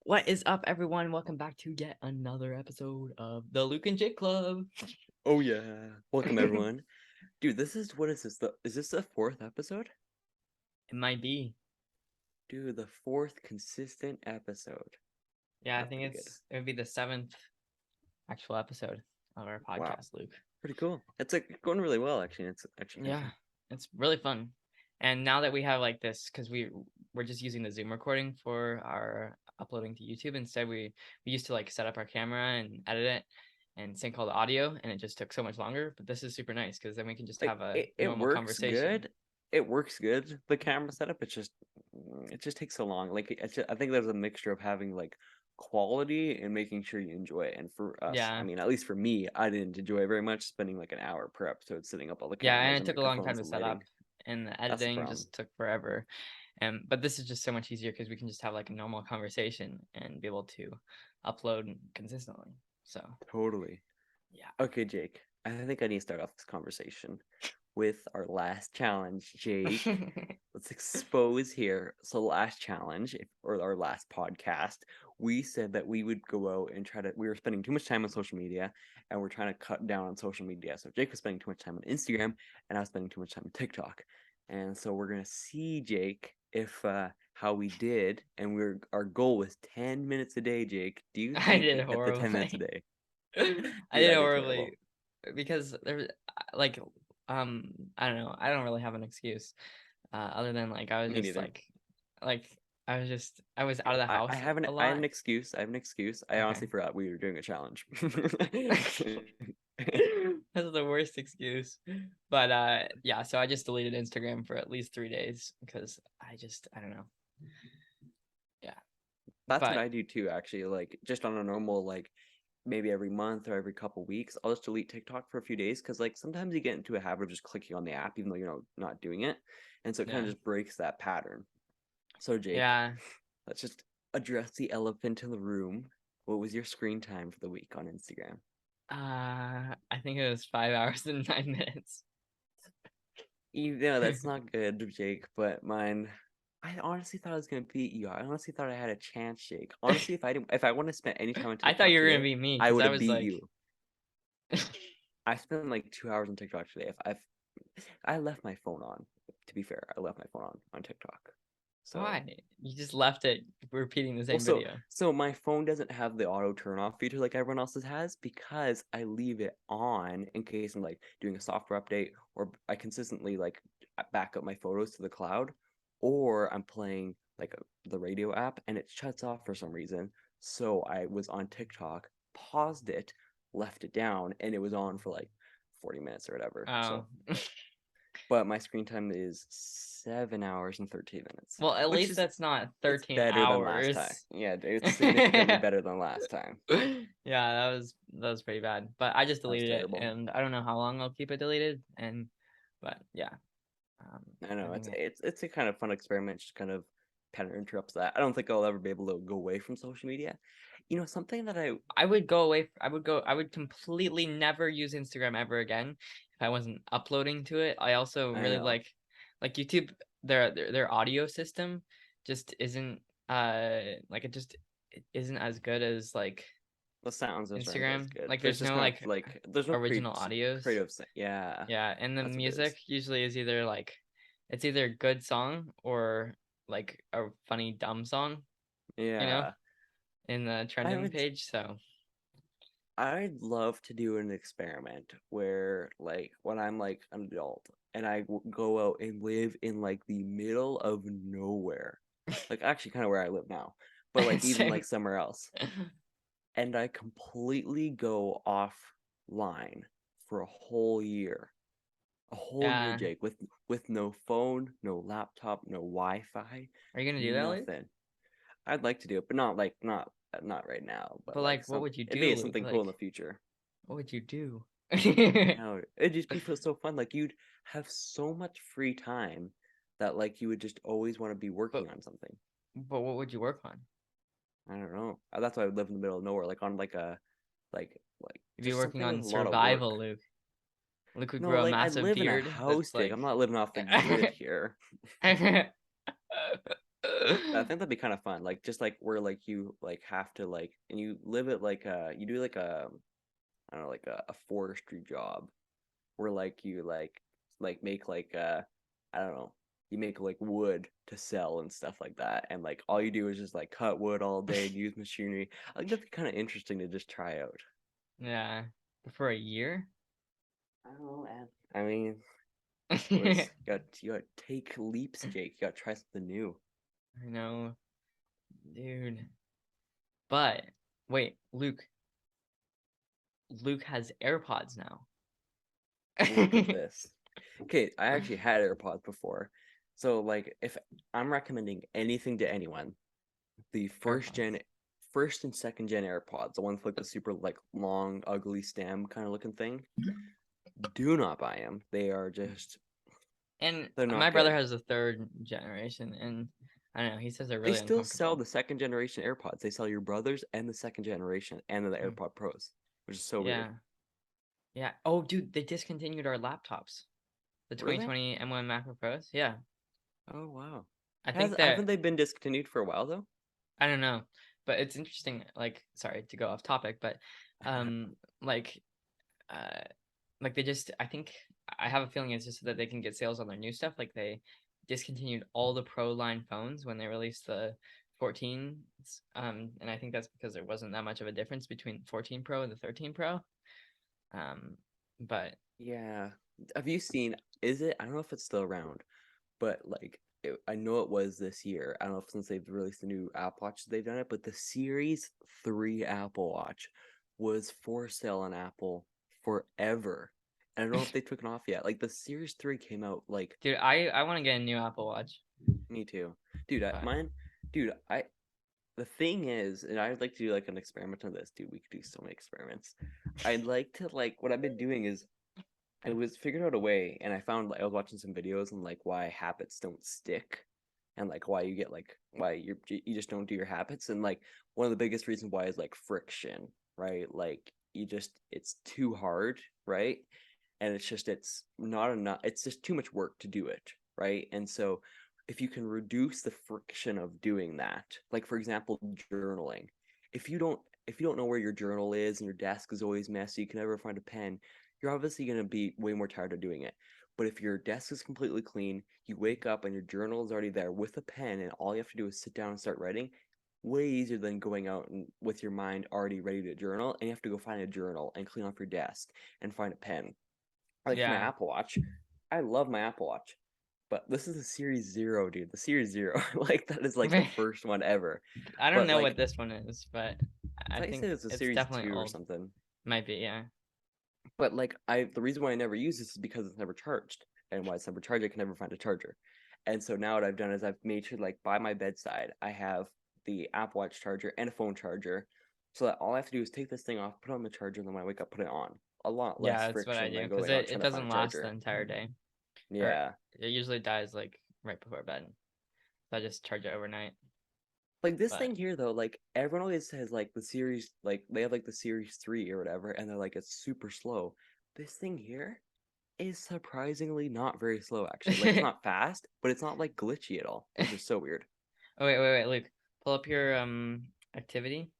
What is up, everyone? Welcome back to yet another episode of the Luke and Jake Club. Oh yeah. Welcome everyone. Dude, what is this? Is this the fourth episode? It might be. Dude, the fourth consistent episode. Yeah, I That's think pretty good. it would be the seventh actual episode of our Wow. podcast, Luke. Pretty cool. It's like going really well actually. It's actually kind of Yeah, fun. it's really fun. And now that we have like this, because we're just using the Zoom recording for our uploading to YouTube. Instead, we used to like set up our camera and edit it and sync all the audio, and it just took so much longer. But this is super nice because then we can just Like have a it normal works conversation. good. It works good. The camera setup, it just takes so long. I think there's a mixture of having like quality and making sure you enjoy it. And for us, I Yeah. mean, at least for me, I didn't enjoy it very much spending like an hour per episode setting up all the Yeah, and cameras it and took a long time microphones to and set up, lighting. and the That's the editing problem. just took forever. But this is just so much easier because we can just have like a normal conversation and be able to upload consistently. So Totally. yeah. Okay, Jake. I think I need to start off this conversation with our last challenge. Jake, let's expose here. So, last challenge, or our last podcast, we said that we would go out and we were spending too much time on social media and we're trying to cut down on social media. So, Jake was spending too much time on Instagram and I was spending too much time on TikTok. And so, we're going to see, Jake, if how we did. And our goal was 10 minutes a day, Jake. Do you I think we did can get the 10 minutes a horribly. day? I Dude, did I did terrible. horribly because there like I don't know. I don't really have an excuse other than like I was Me just neither. like I was out of the I house have an a I have lot. an excuse. I have an excuse. I Okay. honestly forgot we were doing a challenge. That's the worst excuse. But yeah, so I just deleted Instagram for at least 3 days because I don't know. Yeah. That's what But I do too, actually. Like just on a normal like maybe every month or every couple weeks, I'll just delete TikTok for a few days because like sometimes you get into a habit of just clicking on the app even though you're not doing it, and so it kind yeah. of just breaks that pattern. So Jake, Yeah. let's just address the elephant in the room. What was your screen time for the week on Instagram? I think it was 5 hours and 9 minutes. That's not good, Jake, but mine. I honestly thought I was gonna beat you. I honestly thought I had a chance, Jake. Honestly, if I wouldn't have spent any time on I thought TikTok you were gonna today, be me I because would I have was beat like, you. I spent like 2 hours on TikTok today. If I left my phone on. To be fair, I left my phone on TikTok. So why? You just left it repeating the well, same video. so my phone doesn't have the auto turn off feature like everyone else's has because I leave it on in case I'm like doing a software update or I consistently like back up my photos to the cloud, or I'm playing like the radio app and it shuts off for some reason. So I was on TikTok, paused it, left it down, and it was on for like 40 minutes or whatever. Oh. So, but my screen time is 7 hours and 13 minutes, Well, at which least is that's not it's 13 better than last time. hours. Yeah, it's significantly Yeah, better than last time. that was pretty bad. But I just That was deleted it, terrible. and I don't know how long I'll keep it deleted. But yeah, I I know think it's a kind of fun experiment. Just kind of interrupts that. I don't think I'll ever be able to go away from social media. Something that I would go away. I would completely never use Instagram ever again if I wasn't uploading to it. I also I really know like YouTube. Their audio system just isn't like it isn't as good as like the sounds aren't as Instagram. good. Like There's there's just no kind of like like there's no original audios. Yeah, Yeah, and the that's what it is. music usually is either like it's either a good song or like a funny dumb song, you know, Yeah, in the I trending would page. So I'd love to do an experiment where, like, when I'm like an adult and go out and live in like the middle of nowhere, like actually kind of where I live now, but like even same. like somewhere else, and I completely go offline for a whole year, Yeah. Jake, with no phone, no laptop, no Wi-Fi, Are you gonna do that, Luke? nothing. I'd like to do it, but not right now, but But like like, what would you it'd do, be Luke? something cool in the Like, future. what would you do? I know it'd just be so fun. Like you'd have so much free time that like you would just always want to be but working on something. but what would you work on? I don't know. That's why I would live in the middle of nowhere, like on like You'd be just working something with on a lot of survival, work. Luke. Luke would No, grow a like I massive live in a beard that's house, Dick. like. I'm not living off the grid here. I think that'd be kind of fun. Like just like where like you like have to like and you live it like you do like a I don't know like a forestry job where like you like make like I don't know you make like wood to sell and stuff like that and like all you do is just like cut wood all day and use machinery. I think that'd be kind of interesting to just try out. Yeah, for a year. I don't know, man. I mean, was you got to take leaps, Jake. You got to try something new. I know, dude. But wait, Luke has AirPods now. Look at this. Okay, I actually had AirPods before. So like if I'm recommending anything to anyone, the AirPods. first and second gen AirPods, the ones with like the super like long, ugly stem kind of looking thing, do not buy them. They are just And they're my not brother good. has the third generation, and I don't know. He says they're They really still sell uncomfortable. the second generation AirPods. They sell your brothers and the second generation and then the Mm. AirPod Pros, which is so weird. Yeah, yeah. Oh, dude, they discontinued our laptops. The Really? 2020 M1 MacBook Pros. Yeah, Oh wow. I Has think haven't that they been discontinued for a while though? I don't know, but it's interesting. Like, sorry to go off topic, but um, like, uh, like they just. I think I have a feeling it's just so that they can get sales on their new stuff. Like they discontinued all the Pro line phones when they released the 14. And I think that's because there wasn't that much of a difference between 14 Pro and the 13 Pro. Um, but Yeah. Have you seen, is it, I don't know if it's still around, but like, I know it was this year. I don't know if since they've released the new Apple Watch they've done it, but the Series 3 Apple Watch was for sale on Apple forever. And I don't know if they took it off yet. Like the Series 3 came out like, dude, I want to get a new Apple Watch, me too. Dude, but dude, the thing is, and I'd like to do like an experiment on this, dude. We could do so many experiments. I'd like to like what I've been doing is I was figured out a way, and I found like I was watching some videos on like why habits don't stick, and like why you get like why you just don't do your habits, and like one of the biggest reasons why is like friction, right? Like you just it's too hard, right? And it's not enough. It's just too much work to do it, right? And so if you can reduce the friction of doing that, like for example, journaling, if you don't if you don't know where your journal is and your desk is always messy, you can never find a pen, you're obviously going to be way more tired of doing it. But if your desk is completely clean, you wake up and your journal is already there with a pen, and all you have to do is sit down and start writing, way easier than going out and with your mind already ready to journal, and you have to go find a journal and clean off your desk and find a pen. Like for my yeah, Apple Watch, I love my Apple Watch, but this is the Series Zero, dude. The Series Zero, like that is like the first one ever. I don't But know what like, this one is, but I I thought you said think it was a it's Series definitely Two or old. something. Might be, yeah. But like the reason why I never use this is because it's never charged. And why it's never charged, I can never find a charger. And so now what I've done is I've made sure like by my bedside I have the Apple Watch charger and a phone charger. So that all I have to do is take this thing off, put it on the charger, and then when I wake up, put it on. A lot less Yeah, that's what I friction do than because going out it trying to find a doesn't last the charger. entire day, or Yeah. it usually dies like right before bed. So I just charge it overnight. Like this But thing here though, like everyone always says like the series like they have like the series 3 or whatever, and they're like it's super slow. This thing here is surprisingly not very slow actually. Like it's oh not fast, but it's not like glitchy at all, which is so weird. wait, Luke, pull up your activity.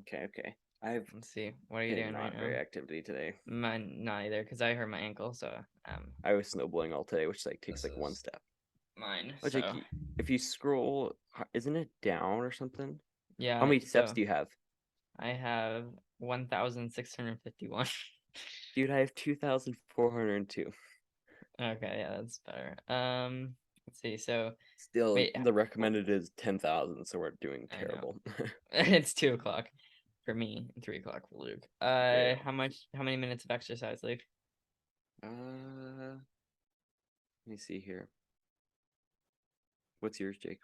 Okay, okay. I've Let's see, what are you been doing right not now? very activity today. Mine not either because I hurt my ankle. So I was snowboarding all today, which like takes this like one is step. mine. Oh, Jake, So if you scroll, isn't it down or something? How yeah, many steps so do you have? I have 1,651. Dude, I have 2,402. Okay, yeah, that's better. Let's see. So Still, wait, the recommended is 10,000, so we're doing I know. terrible. It's 2 o'clock for me and 3 o'clock for Luke. Yeah. How many minutes of exercise, Luke? Let me see here. What's yours, Jake?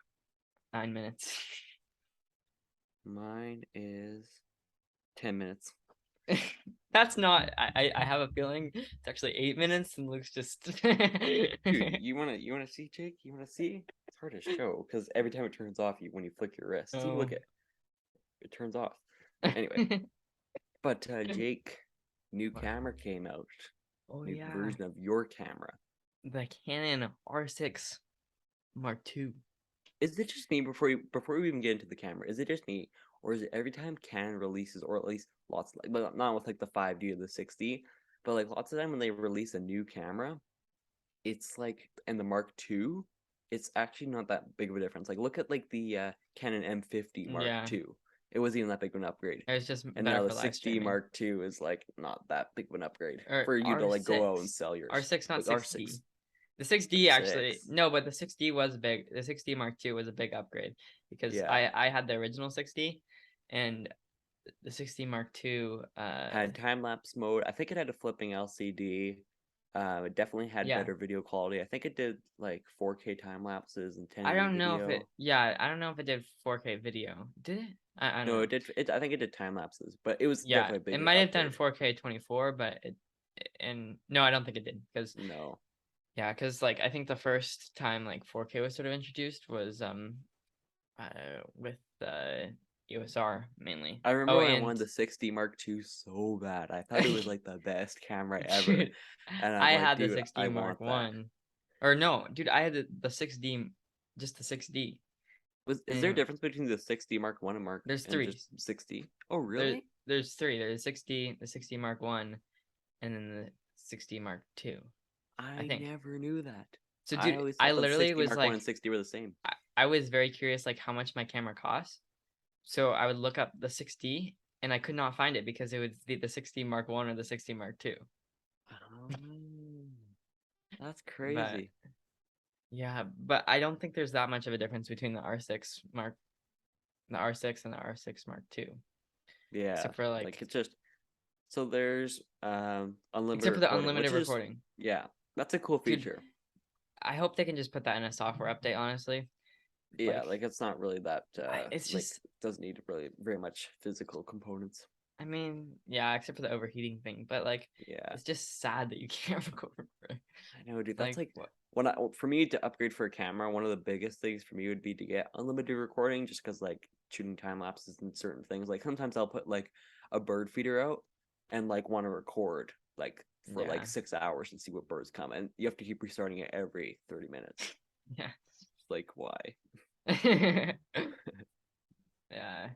9 minutes. Mine is 10 minutes. That's not. I have a feeling it's actually 8 minutes, and Luke's just. Dude, you wanna see, Jake? You wanna see? It's hard to show because every time it turns off, you when you flick your wrist, see, Oh. look it turns off. Anyway, but Jake, new What? camera came out, Oh new yeah, version of your camera. the Canon R6 Mark II. Is it just me before we even get into the camera? Is it just me, or is it every time Canon releases, or at least lots like, but not with like the 5D or the 6D, but like lots of time when they release a new camera, it's like and the Mark II, it's actually not that big of a difference. Like look at like the Canon M50 Mark Yeah, II. It wasn't even that big of an upgrade. it was just And better now the for live 6D streaming. Mark II is like not that big of an upgrade Or for you to like go out and R6, sell yours. R6, not Like 6D. R6, The 6D actually, R6. no, but the 6D was big. The 6D Mark II was a big upgrade because Yeah. I had the original 6D, and the 6D Mark II, Had time lapse mode. I think it had a flipping LCD. It definitely had yeah. better video quality. I think it did like 4K time lapses and I 1080 don't know if it, video. yeah, I don't know if it did 4K video. Did it? I don't No, know. it did. I think it did time lapses, but it was Yeah, definitely a it bigger might have done upgrade. 4K 24, but and no, I don't think it did because No, yeah, because like I think the first time like 4K was sort of introduced was with the USR mainly. I remember Oh, when I and wanted the 6D Mark II so bad. I thought it was like the best camera ever, dude, and I'm I like, had the dude, 6D I Mark want that. One, or no, dude, I had the 6D, just the 6D, Is there a and difference between the 6D Mark One and Mark there's and three. just 6D? Oh, There, really? there's three. There's 6D, the 6D Mark One, and then the 6D Mark Two, I I think. never knew that. So, I dude, always I thought that literally 6D was Mark One like, and 6D were the same. I was very curious, like how much my camera costs. So I would look up the 6D, and I could not find it because it would be the 6D Mark One or the 6D Mark Two. Oh, that's But crazy. yeah, but I don't think there's that much of a difference between the R6 and the R6 Mark Two, Yeah, except for like like, it's just so there's unlimited except for the recording, which unlimited is recording. yeah, that's a cool Dude, feature. I hope they can just put that in a software update, honestly. Yeah, Like, like it's not really that it's like just, doesn't need really very much physical components. I mean, yeah, except for the overheating thing, but like, Yeah, it's just sad that you can't record. I know, dude. That's Like, like what? when I for me to upgrade for a camera, one of the biggest things for me would be to get unlimited recording, just because like shooting time lapses and certain things. Like sometimes I'll put like a bird feeder out and like want to record like for like Yeah, 6 hours and see what birds come, and you have to keep restarting it every 30 minutes. yeah. Like why? Yeah,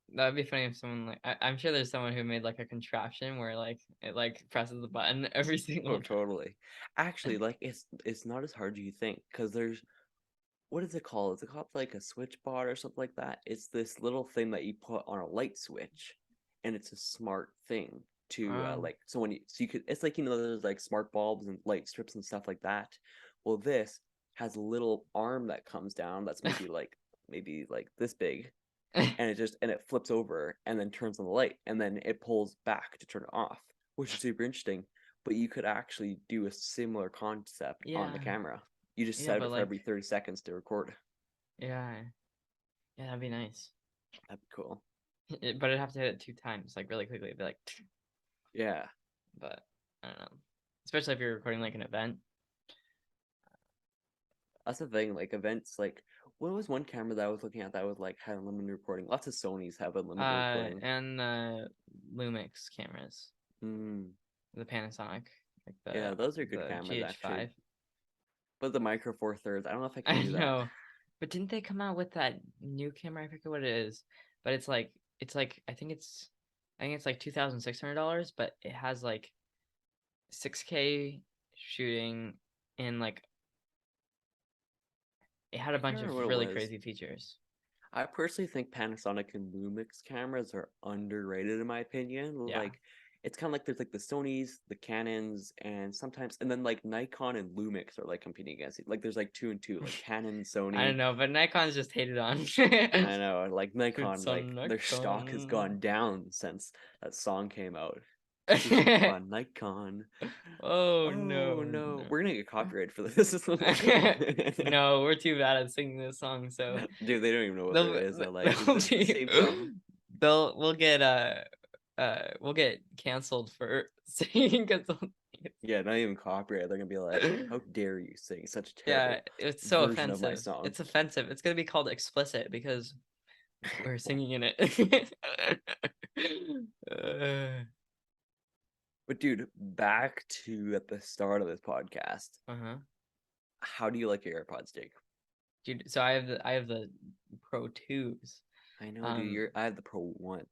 that'd be funny if someone like I'm sure there's someone who made like a contraption where like it like presses the button every Oh, single totally. Actually, like it's not as hard as you think because there's what is it called? Is it called like a switch bot or something like that? It's this little thing that you put on a light switch, and it's a smart thing to time. like so when you so you could it's like there's like smart bulbs and light strips and stuff like that. Well, this has a little arm that comes down that's maybe like this big, and it flips over and then turns on the light and then it pulls back to turn it off, which is super interesting. But you could actually do a similar concept on the Yeah, camera. You just yeah, set but it for like, every 30 seconds to record. yeah, yeah, that'd be nice. That'd be cool. But I'd have to hit it two times, like really quickly. It'd be like, Yeah, but I don't know. Especially if you're recording like an event. that's the thing. Like events, like what was one camera that I was looking at that was like had unlimited recording? Lots of Sony's have unlimited recording. And Lumix cameras, Hmm. the Panasonic, like Yeah, those are good the cameras actually. GH5. But the Micro Four Thirds, I don't know if I can I do that. know, but didn't they come out with that new camera? I forget what it is, but it's like I think it's like $2,600, but it has like 6K shooting, and like it had a I can't bunch of remember what really it was. crazy features. I personally think Panasonic and Lumix cameras are underrated in my opinion. Yeah, Like it's kind of like there's like the Sonys, the Canons, and sometimes and then like Nikon and Lumix are like competing against it. Like there's like two and two, like Canon, I don't Sony. know, but Nikon's just hated on. I know, like Nikon, It's a like their stock has Nikon. gone down since that song came out. We should buy Nikon. Oh Oh no, no, no. we're gonna get copyrighted for this. No, we're too bad at singing this song, so Dude, they don't even know what it they'll is. They're like, is they'll this the be same song? we'll get canceled for singing because Yeah, not even copyright. They're gonna be like, "How dare you sing such a yeah, terrible it's so version of my offensive. song?" It's offensive. It's gonna be called explicit because we're singing in it. But dude, back to at the start of this podcast. Uh-huh. How do you like your AirPods, Jake? dude. So I have the Pro 2s. I know, dude. Um, I have the Pro ones.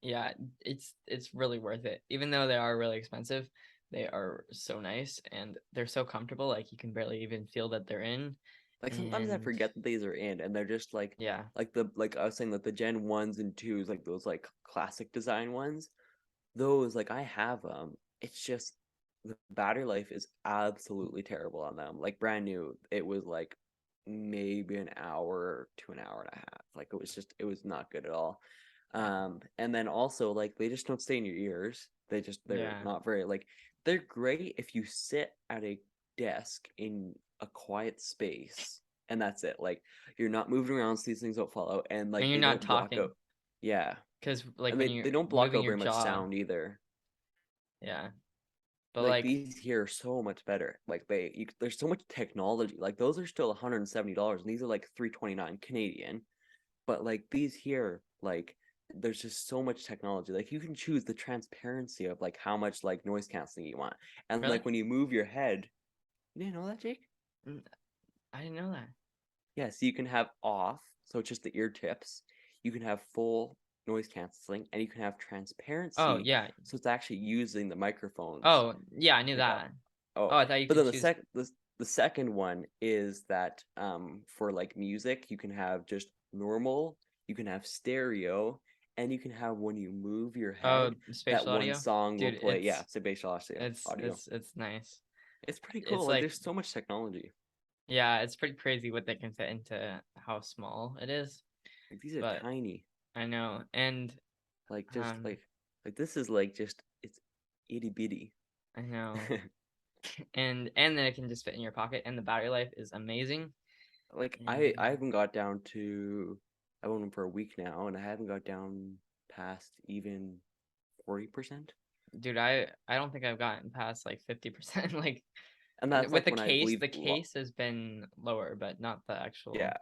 yeah, it's really worth it. Even though they are really expensive, they are so nice and they're so comfortable. Like you can barely even feel that they're in. Like sometimes I And forget that these are in, and they're just yeah, like I was saying, like the Gen ones and twos, like those like classic design ones. Those like I have them. It's just the battery life is absolutely terrible on them. Like brand new, it was like maybe an hour to an hour and a half. Like it was not good at all. yeah, And then also like they just don't stay in your ears. They're yeah. not very like they're great if you sit at a desk in a quiet space and that's it. Like you're not moving around so these things don't fall out and And like you're they not don't block talking out. Yeah. because like And when they you're don't block moving out your very much jaw, sound either. yeah. But Like like, these here are so much better. Like there's so much technology. Like those are still $170 and these are like 329 Canadian. But like these here, like there's just so much technology. Like you can choose the transparency of like how much like noise canceling you want. And really, like when you move your head, you didn't know that, Jake? Mm, I didn't know that. Yeah, so you can have off, so it's just the ear tips. You can have full noise canceling, and you can have Oh transparency, yeah. so it's actually using the microphones Oh yeah, I to knew pick up. that. Oh, Oh, I thought you but could then choose. the second one is that for like music, you can have just normal, you can have stereo, and you can have when you move your Oh, head, that spatial one audio, song will dude. play. Yeah, spatial audio. Audio. It's nice. It's pretty cool. It's Like like, there's so much technology. yeah, it's pretty crazy what they can fit into how small it is. Like these are But tiny. I know, and Like just um, like this is like just it's itty bitty. I know, and then it can just fit in your pocket, and the battery life is amazing. Like I And haven't got down to I've owned them for a week now and I haven't got down past even 40%. dude, I don't think I've gotten past like 50%. Like And that's with like when I leave the case has been lower, but not the actual yeah.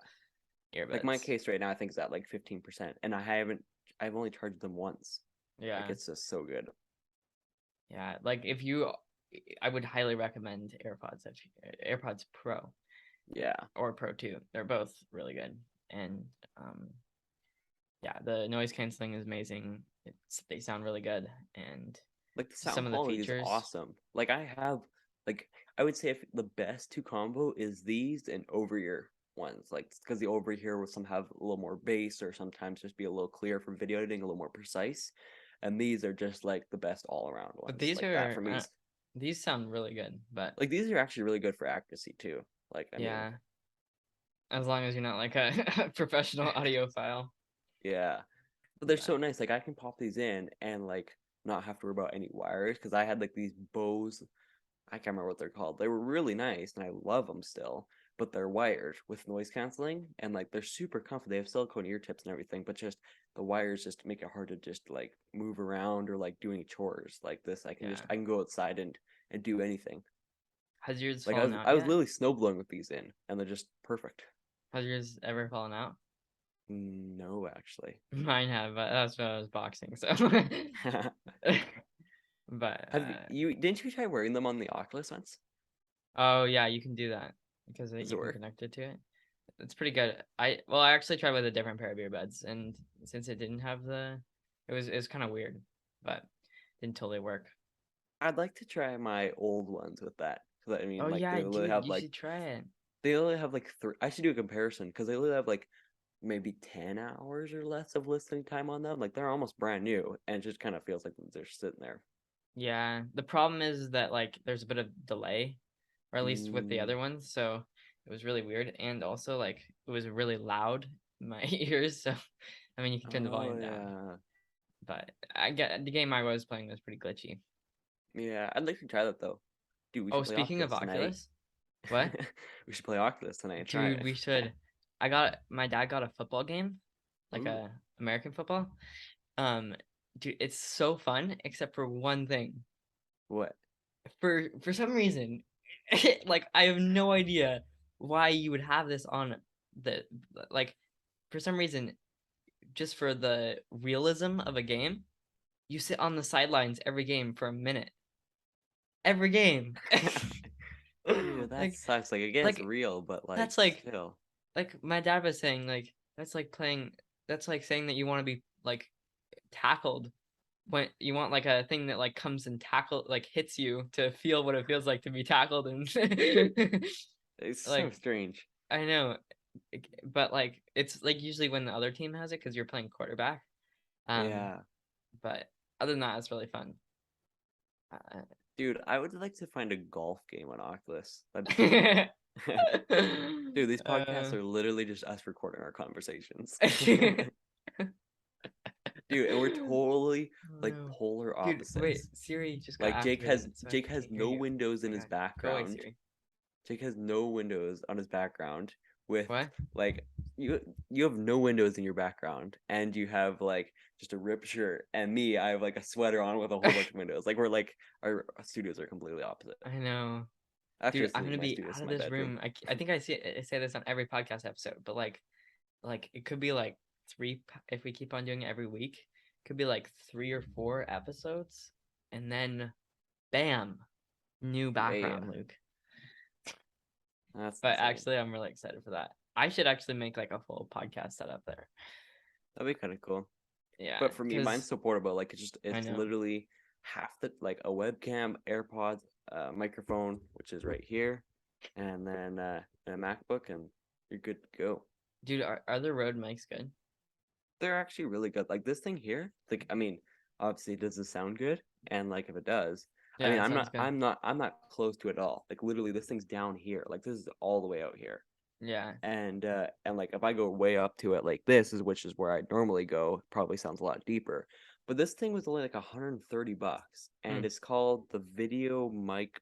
Like my earbuds. case right now I think is at like 15% and I've only charged them once. Like Yeah, it's just so good. yeah. Like if you, I would highly recommend AirPods. AirPods Pro Yeah. or Pro 2. They're both really good. And um, yeah, the noise canceling is amazing. They sound really good, and Like the just sound some of the quality is features. awesome. Like I have like I would say if the best two combo is these and over ear ones. Like because the over ear will some have a little more bass or sometimes just be a little clearer for video editing, a little more precise. And these are just like the best all around But ones. Like that for me. these sound really good. But Like these are actually really good for accuracy too. Like I mean, yeah, as long as you're not like a professional audiophile. yeah. But they're But so nice. Like I can pop these in and like not have to worry about any wires because I had like these Bose I can't remember what they're called. They were really nice and I love them still, but they're wired with noise canceling and like they're super comfy. They have silicone ear tips and everything, but just the wires just make it hard to just like move around or like do any chores. Like this, yeah, I can go outside and do anything. has yours Like fallen out I was yet? literally snowblowing with these in and they're just perfect. Has yours ever fallen out? No, actually. Mine have, but that's when I was boxing. So, but Have you didn't you try wearing them on the Oculus once? oh yeah, you can do that because Does you it can work? connect it to it. It's pretty good. I actually tried with a different pair of earbuds, and since it didn't have it was kind of weird, but didn't totally work. I'd like to try my old ones with that. Cause I Oh mean, like yeah, dude, you should try it. they only have like three. I should do a comparison because they only have like maybe 10 hours or less of listening time on them. Like they're almost brand new, and it just kind of feels like they're sitting there. Yeah, the problem is that like there's a bit of delay, or at least with the Mm. other ones, so it was really weird, and also like it was really loud in my ears. So, I mean, you can turn the Oh volume down, yeah, but I get the game I was playing was pretty glitchy. yeah. I'd like to try that though. Dude, we Oh, should play speaking of Oculus tonight. Oculus, what? We should play Oculus tonight and try Dude, it. we should. I got my dad got a football game, like Ooh, a American football. Um, dude, it's so fun except for one thing. what? For some reason, like I have no idea why you would have this on the like for some reason just for the realism of a game, you sit on the sidelines every game for a minute. Every game. Dude, that like sucks. Like again, it's like real, but like that's like still. like my dad was saying, like that's like saying that you want to be like tackled when you want like a thing that like comes and like hits you to feel what it feels like to be tackled and It's so like strange. I know, but like it's like usually when the other team has it because you're playing quarterback. Um, Yeah. but other than that, it's really fun. Uh, Dude, I would like to find a golf game on Oculus. That'd be cool. uh, Dude, these podcasts are literally just us recording our conversations. Dude, and we're totally oh like no. polar Dude, wait, opposites. Siri just got Like activated, so I Jake has can't hear no you. windows Oh in my his god. Go away, background. Siri. Jake has no windows on his background with What? like you you have no windows in your background and you have like just a ripped shirt and me I have like a sweater on with a whole bunch of windows. Like we're like our studios are completely opposite. I know. Actually, Dude, it's I'm gonna my be studios out in of my this bedroom. room. I think I say this on every podcast episode, but like it could be like if we keep on doing it every week, it could be like 3 or 4 episodes, and then bam, new Yeah, background, Luke. that's But insane. actually, I'm really excited for that. I should actually make like a full podcast setup there. That'd be kind of cool. Yeah, But for me, mine's because so portable. Like I it's know. literally half the like a webcam, AirPods, microphone, which is right here, and then a MacBook, and you're good to go. Dude, are the Rode mics good? They're actually really good. Like this thing here, like I mean, obviously, does it sound good? And like if it does, I Yeah, mean, it sounds good. I'm not close to it at all. Like literally, this thing's down here. Like this is all the way out here. Yeah. And like if I go way up to it like this is which is where I normally go, probably sounds a lot deeper. But this thing was only like $130 and Mm, it's called the video mic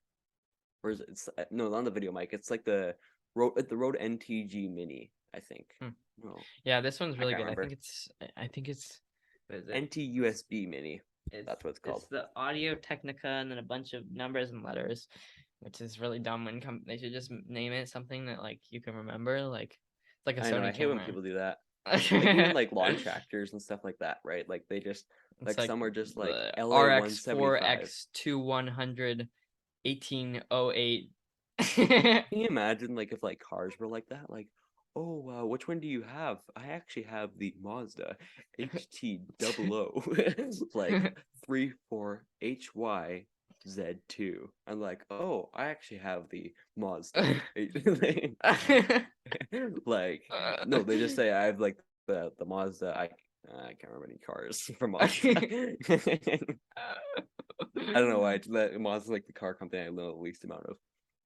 or is it, it's no, not the video mic. It's like the Rode NTG Mini, I think. mm. No, Yeah, this one's I really can't good. remember. I think it's what is it? NT USB Mini. It's That's what it's it's called. the Audio Technica and then a bunch of numbers and letters, which is really dumb when they should just name it something that like you can remember, like it's like a I know, I Sony hate when camera. people do that. Like even like launch tractors and stuff like that, right? Like they just It's like like some are just like the LA RX4 175. X2 100 1808. Can you imagine like if like cars were like that? Like, oh, which one do you have? I actually have the Mazda HT00 like 34HY Z2. I'm like, oh, I actually have the Mazda. Like, no, they just say I have like the Mazda. I can't remember any cars from Mazda. I don't know why. Mazda's like the car company I know the least amount of.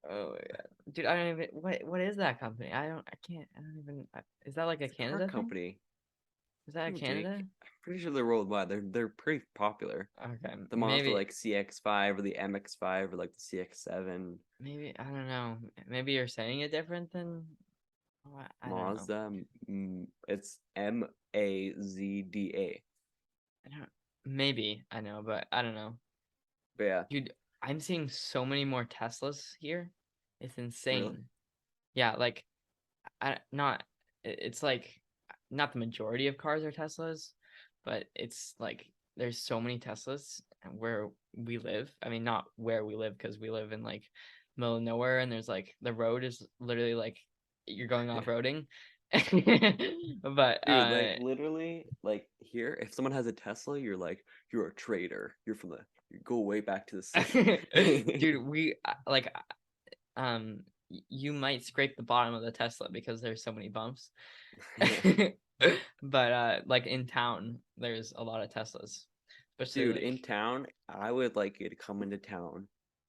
Oh my god, dude! I don't even what is that company? I can't. I don't even. Is that like a It's a car Canada thing? company. Is that a No, Jake. Canada? I'm pretty sure they're worldwide. They're pretty popular. Okay, The Mazda maybe like CX-5 or the MX-5 or like the CX-7. maybe I don't know. Maybe you're saying it different than I don't know. Mazda. It's Mazda. I don't. Maybe I know, but I don't know, But yeah, dude. I'm seeing so many more Teslas here. It's really. insane. Yeah, like I not. It's like not the majority of cars are Teslas, but it's like there's so many Teslas where we live. I mean, not where we live because we live in like middle of nowhere, and there's like the road is literally like you're going off roading. But Dude, like literally, like here, if someone has a Tesla, you're like, you're a traitor. You go way back to the city. dude, we like you might scrape the bottom of the Tesla because there's so many bumps. But like in town, there's a lot of Teslas, especially Dude, like in town, I would like you to come into town,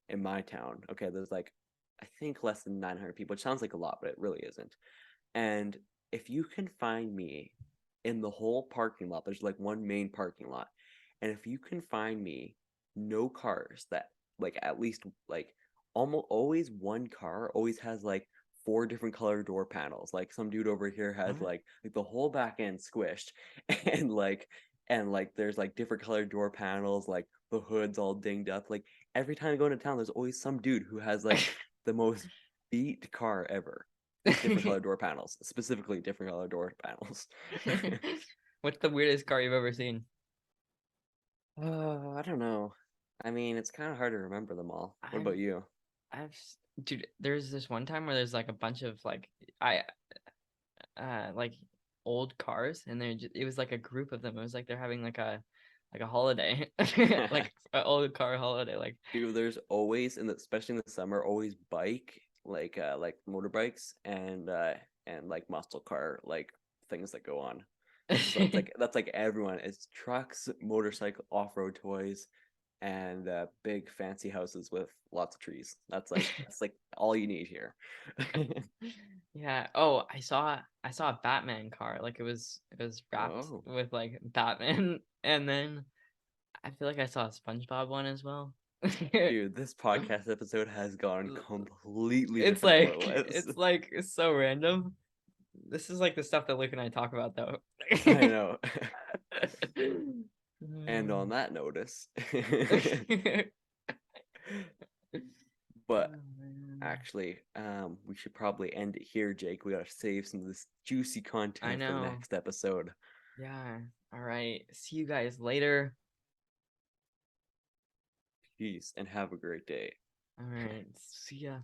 in my town. Okay, there's like, I think less than 900 people, which sounds like a lot, but it really isn't. And if you can find me in the whole parking lot, there's like one main parking lot. And if you can find me no cars that like at least like almost always one car always has like four different color door panels. Like some dude over here has what? like the whole back end squished and like there's like different colored door panels, like the hood's all dinged up. Like every time I go into town, there's always some dude who has like the most beat car ever with different colored door panels, specifically different colored door panels. What's the weirdest car you've ever seen? I don't know. I mean, it's kind of hard to remember them all. What I've about you? dude, there's this one time where there's like a bunch of like I like old cars, and it was like a group of them. It was like they're having like a holiday, like an old car holiday. Like Dude, there's always, especially in the summer, always bike like motorbikes and like muscle car like things that go on. So that's like everyone. It's trucks, motorcycle, off-road toys, and big fancy houses with lots of trees. That's like all you need here. yeah. Oh, I saw a Batman car. Like it was wrapped Oh, with like Batman, and then I feel like I saw a SpongeBob one as well. dude, this podcast episode has gone completely It's different than what it like was. it's so random. This is like the stuff that Luke and I talk about though. I know. And on Mm. that notice, Oh, but man. actually, we should probably end it here, Jake. We gotta save some of this juicy I content for the know. next episode. Yeah. All right. See you guys later. Peace and have a great day. All right. See ya.